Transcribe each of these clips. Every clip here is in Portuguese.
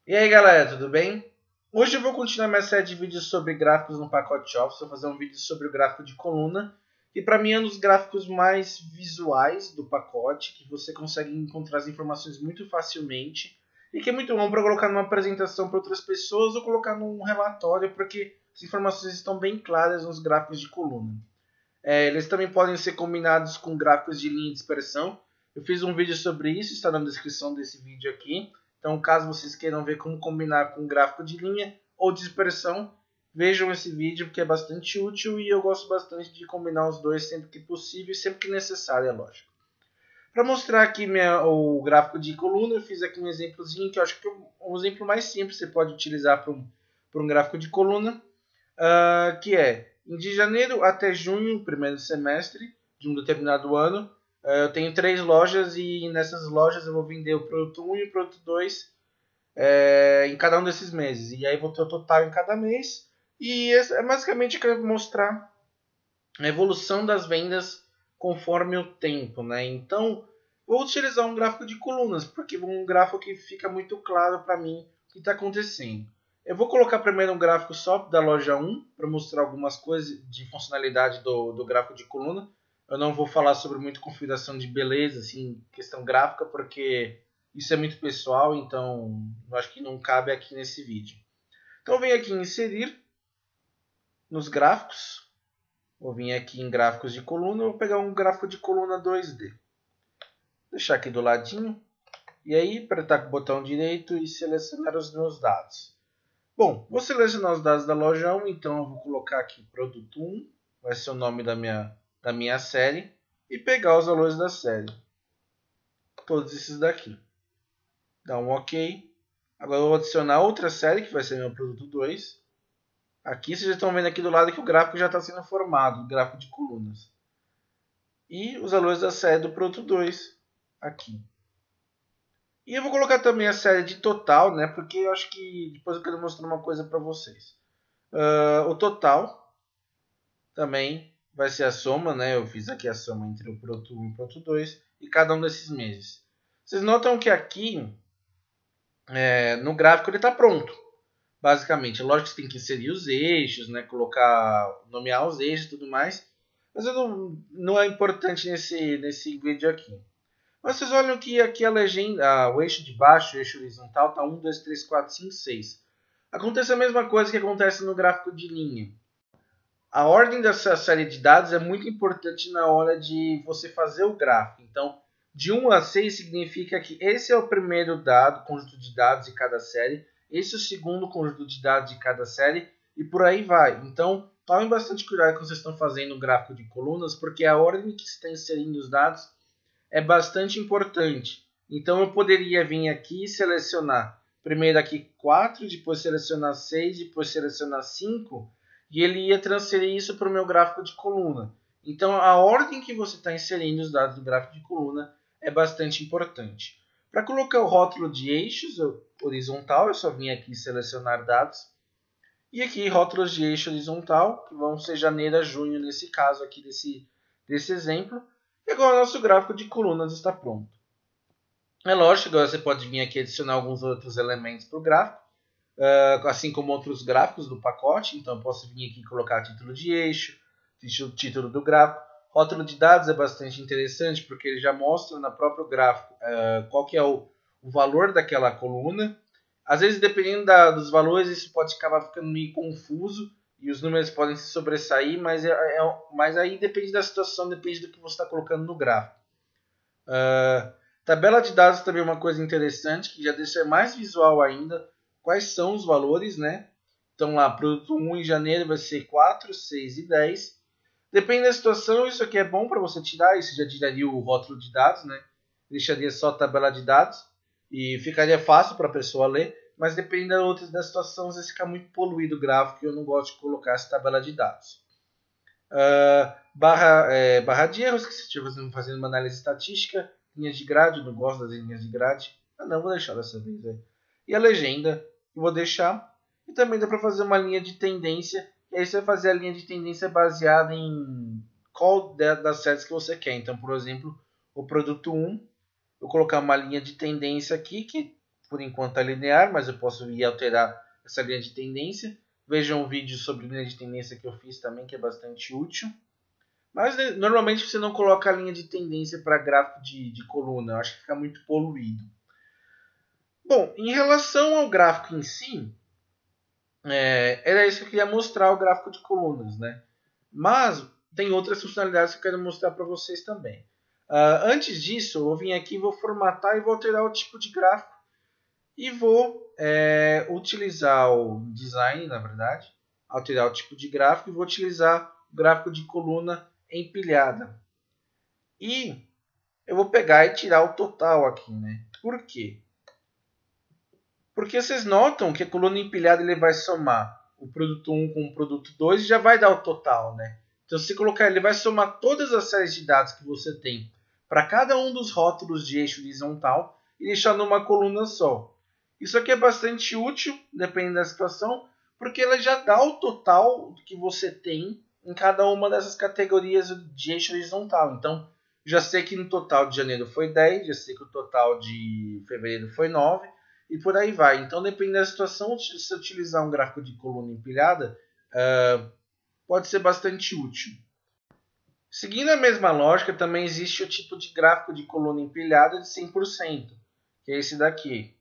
E aí galera, tudo bem? Hoje eu vou continuar minha série de vídeos sobre gráficos no pacote Office. Vou fazer um vídeo sobre o gráfico de coluna, que para mim é um dos gráficos mais visuais do pacote, que você consegue encontrar as informações muito facilmente e que é muito bom para colocar numa apresentação para outras pessoas ou colocar num relatório, porque as informações estão bem claras nos gráficos de coluna. Eles também podem ser combinados com gráficos de linha de dispersão. Eu fiz um vídeo sobre isso, está na descrição desse vídeo aqui. Então, caso vocês queiram ver como combinar com gráfico de linha ou dispersão, vejam esse vídeo porque é bastante útil e eu gosto bastante de combinar os dois sempre que possível e sempre que necessário, é lógico. Para mostrar aqui o gráfico de coluna, eu fiz aqui um exemplozinho que eu acho que é um exemplo mais simples que você pode utilizar para um gráfico de coluna, que é de janeiro até junho, primeiro semestre de um determinado ano. Eu tenho 3 lojas e nessas lojas eu vou vender o produto 1 e o produto 2 em cada um desses meses. E aí vou ter o total em cada mês. E é basicamente que eu vou mostrar a evolução das vendas conforme o tempo, né? Então, vou utilizar um gráfico de colunas, porque é um gráfico que fica muito claro para mim o que está acontecendo. Eu vou colocar primeiro um gráfico só da loja 1, para mostrar algumas coisas de funcionalidade do gráfico de coluna. Eu não vou falar sobre muito configuração de beleza, assim, questão gráfica, porque isso é muito pessoal, então eu acho que não cabe aqui nesse vídeo. Então, eu venho aqui em inserir nos gráficos. Vou vir aqui em gráficos de coluna, vou pegar um gráfico de coluna 2D. Deixar aqui do ladinho. E aí, apertar com o botão direito e selecionar os meus dados. Bom, vou selecionar os dados da loja 1, então eu vou colocar aqui produto 1, vai ser o nome da minha série, e pegar os valores da série. Todos esses daqui. Dá um OK. Agora eu vou adicionar outra série, que vai ser meu produto 2. Aqui vocês estão vendo aqui do lado que o gráfico já está sendo formado, o gráfico de colunas. E os valores da série do produto 2 aqui. E eu vou colocar também a série de total, né? Porque eu acho que depois eu quero mostrar uma coisa para vocês. O total também vai ser a soma, né? Eu fiz aqui a soma entre o produto 1 e o produto 2 e cada um desses meses. Vocês notam que aqui no gráfico ele está pronto, basicamente. Lógico que você tem que inserir os eixos, né? Colocar, nomear os eixos e tudo mais. Mas não é importante nesse vídeo aqui. Mas vocês olham que aqui a legenda, o eixo de baixo, o eixo horizontal, está 1, 2, 3, 4, 5, 6. Acontece a mesma coisa que acontece no gráfico de linha. A ordem dessa série de dados é muito importante na hora de você fazer o gráfico. Então, de 1 a 6 significa que esse é o primeiro dado, conjunto de dados de cada série, esse é o segundo conjunto de dados de cada série, e por aí vai. Então, tomem bastante cuidado quando vocês estão fazendo um gráfico de colunas, porque a ordem que você está inserindo os dados é bastante importante. Então eu poderia vir aqui e selecionar primeiro aqui 4, depois selecionar 6, depois selecionar 5 e ele ia transferir isso para o meu gráfico de coluna. Então a ordem que você está inserindo os dados do gráfico de coluna é bastante importante. Para colocar o rótulo de eixos horizontal, eu só vim aqui selecionar dados. E aqui rótulos de eixo horizontal, que vão ser janeiro a junho nesse caso aqui desse exemplo. E agora o nosso gráfico de colunas está pronto. É lógico, agora você pode vir aqui adicionar alguns outros elementos para o gráfico, assim como outros gráficos do pacote. Então eu posso vir aqui e colocar título de eixo, título do gráfico. Rótulo de dados é bastante interessante porque ele já mostra no próprio gráfico qual que é o valor daquela coluna. Às vezes, dependendo dos valores, isso pode acabar ficando meio confuso e os números podem se sobressair, mas aí depende da situação, depende do que você está colocando no gráfico. Tabela de dados também é uma coisa interessante, que já deixa mais visual ainda quais são os valores, né? Então lá, produto 1 em janeiro vai ser 4, 6 e 10. Depende da situação, isso aqui é bom para você tirar, isso já tiraria o rótulo de dados, né? Deixaria só a tabela de dados e ficaria fácil para a pessoa ler, mas dependendo da situação, às vezes fica muito poluído o gráfico e eu não gosto de colocar essa tabela de dados. Barra de erros, que se estiver fazendo uma análise estatística, linhas de grade, eu não gosto das linhas de grade. Não, vou deixar dessa vez. E a legenda, eu vou deixar. E também dá para fazer uma linha de tendência, e aí você vai fazer a linha de tendência baseada em qual das séries que você quer. Então, por exemplo, o produto 1, vou colocar uma linha de tendência aqui que por enquanto é linear, mas eu posso ir alterar essa linha de tendência. Vejam um vídeo sobre linha de tendência que eu fiz também, que é bastante útil. Mas normalmente você não coloca a linha de tendência para gráfico de coluna, eu acho que fica muito poluído. Bom, em relação ao gráfico em si, era isso que eu queria mostrar, o gráfico de colunas, né? Mas tem outras funcionalidades que eu quero mostrar para vocês também. Antes disso, eu vou vir aqui, vou formatar e vou alterar o tipo de gráfico. E vou utilizar o design, na verdade, alterar o tipo de gráfico e vou utilizar o gráfico de coluna empilhada. E eu vou pegar e tirar o total aqui, né? Por quê? Porque vocês notam que a coluna empilhada ele vai somar o produto 1 com o produto 2 e já vai dar o total, né? Então, se colocar, ele vai somar todas as séries de dados que você tem para cada um dos rótulos de eixo horizontal e deixar numa coluna só. Isso aqui é bastante útil, dependendo da situação, porque ela já dá o total que você tem em cada uma dessas categorias de eixo horizontal. Então, já sei que no total de janeiro foi 10, já sei que o total de fevereiro foi 9, e por aí vai. Então, dependendo da situação, se utilizar um gráfico de coluna empilhada, pode ser bastante útil. Seguindo a mesma lógica, também existe o tipo de gráfico de coluna empilhada de 100%, que é esse daqui.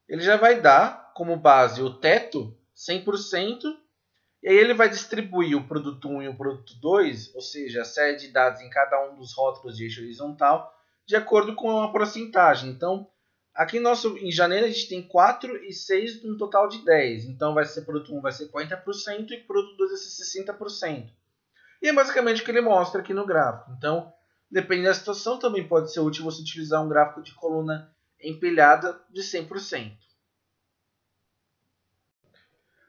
Ele já vai dar como base o teto 100%, e aí ele vai distribuir o produto 1 e o produto 2, ou seja, a série de dados em cada um dos rótulos de eixo horizontal, de acordo com a porcentagem. Então, aqui em janeiro a gente tem 4 e 6 num total de 10. Então, vai ser produto 1 vai ser 40% e produto 2 vai ser 60%. E é basicamente o que ele mostra aqui no gráfico. Então, dependendo da situação, também pode ser útil você utilizar um gráfico de coluna empilhada de 100%.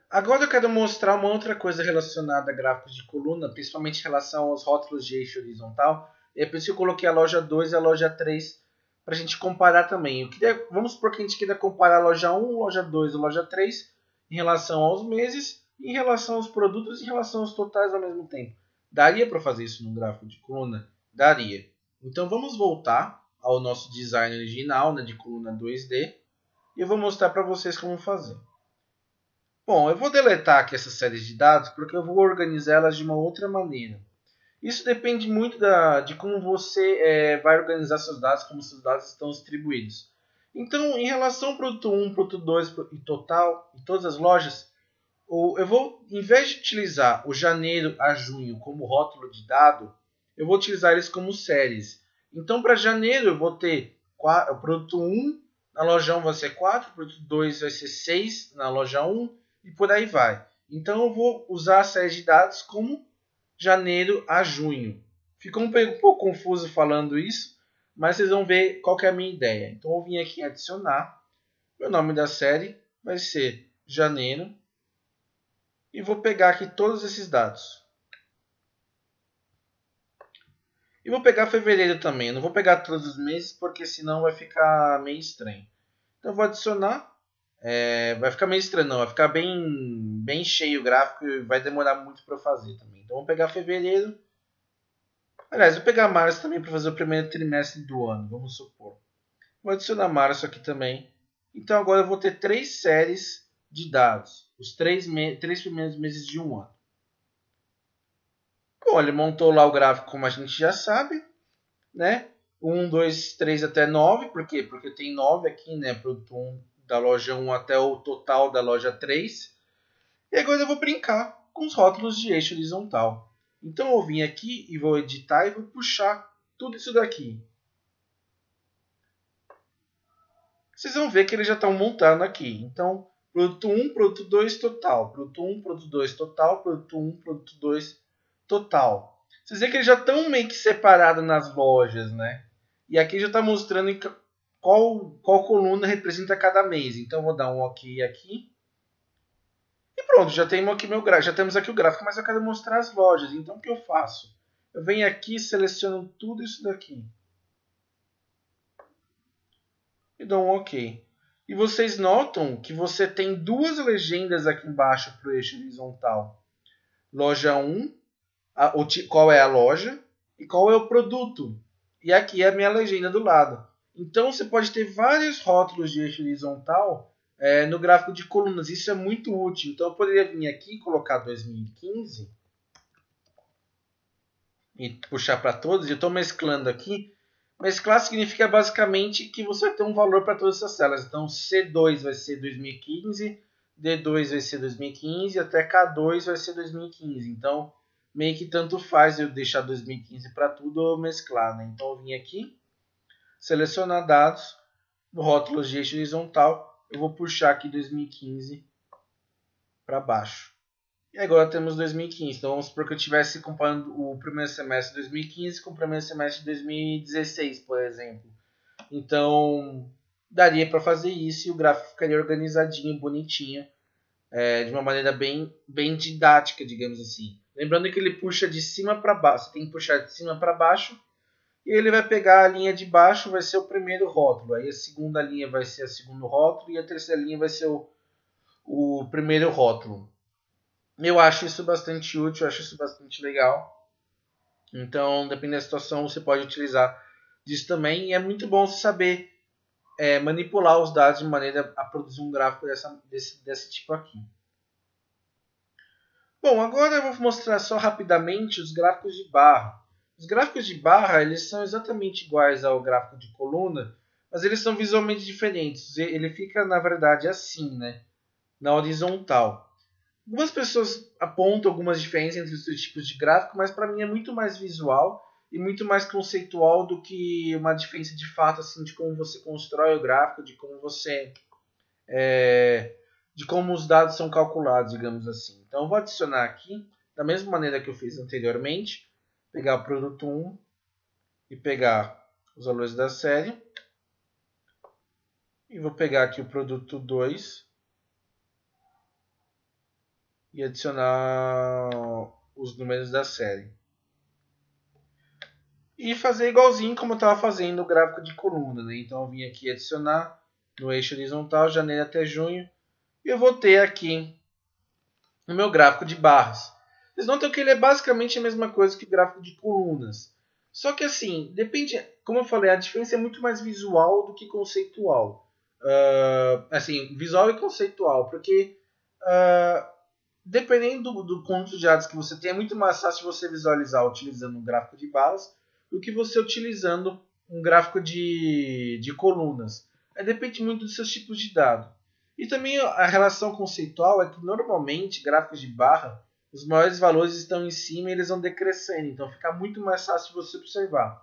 Agora eu quero mostrar uma outra coisa relacionada a gráficos de coluna, principalmente em relação aos rótulos de eixo horizontal. É por isso que eu coloquei a loja 2 e a loja 3 para a gente comparar também. Vamos supor que a gente queira comparar a loja 1, loja 2 e loja 3 em relação aos meses, em relação aos produtos e em relação aos totais ao mesmo tempo. Daria para fazer isso no gráfico de coluna? Daria. Então vamos voltar ao nosso design original, né, de coluna 2D, e eu vou mostrar para vocês como fazer. Bom, eu vou deletar aqui essa série de dados porque eu vou organizá-las de uma outra maneira. Isso depende muito de como você vai organizar seus dados, como seus dados estão distribuídos. Então, em relação ao produto 1, produto 2 e total, e todas as lojas, eu vou, em vez de utilizar o janeiro a junho como rótulo de dado, eu vou utilizar eles como séries. Então, para janeiro, eu vou ter o produto 1 na loja 1 vai ser 4, o produto 2 vai ser 6 na loja 1 e por aí vai. Então, eu vou usar a série de dados como janeiro a junho. Ficou um pouco confuso falando isso, mas vocês vão ver qual que é a minha ideia. Então, eu vim aqui adicionar. Meu nome da série vai ser janeiro. E vou pegar aqui todos esses dados. E vou pegar fevereiro também. Eu não vou pegar todos os meses, porque senão vai ficar meio estranho. Então, eu vou adicionar. Vai ficar meio estranho, não. Vai ficar bem cheio o gráfico e vai demorar muito para fazer também. Então, vou pegar fevereiro. Aliás, vou pegar março também para fazer o primeiro trimestre do ano, vamos supor. Vou adicionar março aqui também. Então, agora eu vou ter 3 séries de dados. Os 3 primeiros meses de um ano. Bom, ele montou lá o gráfico como a gente já sabe, né? 1, 2, 3 até 9. Por quê? Porque tem 9 aqui, né? Produto 1 da loja 1 até o total da loja 3. E agora eu vou brincar com os rótulos de eixo horizontal. Então eu vim aqui e vou editar e vou puxar tudo isso daqui. Vocês vão ver que eles já estão montando aqui. Então, produto 1, produto 2, total. Produto 1, produto 2, total. Produto 1, produto 2, total. Vocês veem que eles já estão meio que separados nas lojas, né? E aqui já está mostrando qual coluna representa cada mês. Então, vou dar um OK aqui. E pronto, já temos aqui o gráfico, mas eu quero mostrar as lojas. Então, o que eu faço? Eu venho aqui e seleciono tudo isso daqui. E dou um OK. E vocês notam que você tem duas legendas aqui embaixo para o eixo horizontal. Loja 1, qual é a loja e qual é o produto. E aqui é a minha legenda do lado. Então você pode ter vários rótulos de eixo horizontal no gráfico de colunas. Isso é muito útil. Então eu poderia vir aqui e colocar 2015 e puxar para todos. Eu estou mesclando aqui. Mesclar significa basicamente que você vai ter um valor para todas essas células. Então C2 vai ser 2015, D2 vai ser 2015, até K2 vai ser 2015. Então meio que tanto faz eu deixar 2015 para tudo ou mesclar, né? Então eu vim aqui, selecionar dados, no rótulo de eixo horizontal, eu vou puxar aqui 2015 para baixo. E agora temos 2015. Então vamos supor que eu estivesse comparando o primeiro semestre de 2015 com o primeiro semestre de 2016, por exemplo. Então daria para fazer isso e o gráfico ficaria organizadinho, bonitinho, de uma maneira bem didática, digamos assim. Lembrando que ele puxa de cima para baixo. Você tem que puxar de cima para baixo. E ele vai pegar a linha de baixo, vai ser o primeiro rótulo. Aí a segunda linha vai ser o segundo rótulo. E a terceira linha vai ser o primeiro rótulo. Eu acho isso bastante útil, eu acho isso bastante legal. Então, dependendo da situação, você pode utilizar disso também. E é muito bom você saber manipular os dados de maneira a produzir um gráfico desse tipo aqui. Bom, agora eu vou mostrar só rapidamente os gráficos de barra. Os gráficos de barra eles são exatamente iguais ao gráfico de coluna, mas eles são visualmente diferentes. Ele fica, na verdade, assim, né? Na horizontal. Algumas pessoas apontam algumas diferenças entre os dois tipos de gráfico, mas para mim é muito mais visual e muito mais conceitual do que uma diferença de fato assim, de como você constrói o gráfico, de como de como os dados são calculados, digamos assim. Então eu vou adicionar aqui, da mesma maneira que eu fiz anteriormente, pegar o produto 1 e pegar os valores da série. E vou pegar aqui o produto 2 e adicionar os números da série. E fazer igualzinho como eu estava fazendo o gráfico de coluna. Né? Então eu vim aqui adicionar no eixo horizontal, janeiro até junho. E eu vou ter aqui o meu gráfico de barras. Vocês notam que ele é basicamente a mesma coisa que o gráfico de colunas. Só que assim, depende, como eu falei, a diferença é muito mais visual do que conceitual. Assim, visual e conceitual, porque dependendo do ponto de dados que você tem, é muito mais fácil você visualizar utilizando um gráfico de barras do que você utilizando um gráfico de colunas. Depende muito dos seus tipos de dado. E também a relação conceitual é que normalmente gráficos de barra, os maiores valores estão em cima e eles vão decrescendo, então fica muito mais fácil de você observar.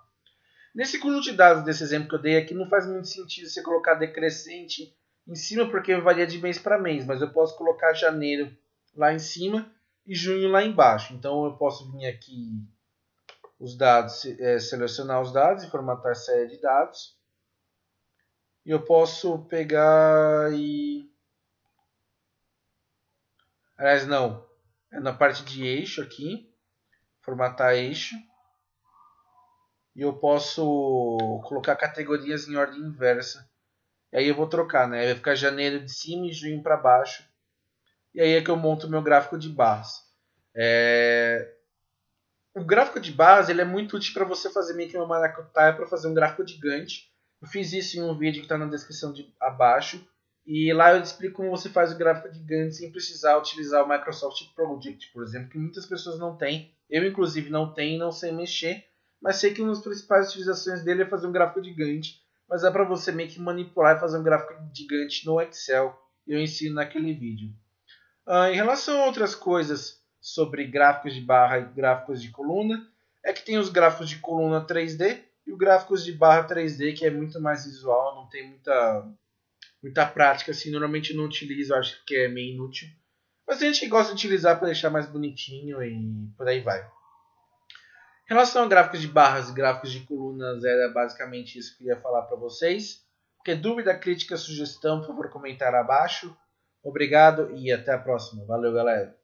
Nesse conjunto de dados desse exemplo que eu dei aqui, não faz muito sentido você colocar decrescente em cima, porque varia de mês para mês, mas eu posso colocar janeiro lá em cima e junho lá embaixo. Então eu posso vir aqui os dados, selecionar os dados e formatar a série de dados. E eu posso pegar e... Aliás, não. É na parte de eixo aqui. Formatar eixo. E eu posso colocar categorias em ordem inversa. E aí eu vou trocar, né? Vai ficar janeiro de cima e junho para baixo. E aí é que eu monto o meu gráfico de barras. O gráfico de barras ele é muito útil para você fazer meio que uma maracutaia para fazer um gráfico de Gantt. Eu fiz isso em um vídeo que está na descrição abaixo. E lá eu explico como você faz o gráfico de Gantt sem precisar utilizar o Microsoft Project, por exemplo, que muitas pessoas não têm. Eu, inclusive, não tenho, não sei mexer. Mas sei que uma das principais utilizações dele é fazer um gráfico de Gantt. Mas é para você meio que manipular e fazer um gráfico de Gantt no Excel. Eu ensino naquele vídeo. Em relação a outras coisas sobre gráficos de barra e gráficos de coluna, é que tem os gráficos de coluna 3D e os gráficos de barra 3D, que é muito mais visual, não tem muita prática, assim, normalmente não utilizo, acho que é meio inútil. Mas tem gente que gosta de utilizar para deixar mais bonitinho e por aí vai. Em relação a gráficos de barras e gráficos de colunas, era basicamente isso que eu ia falar para vocês. Qualquer dúvida, crítica, sugestão, por favor, comentar abaixo. Obrigado e até a próxima. Valeu, galera.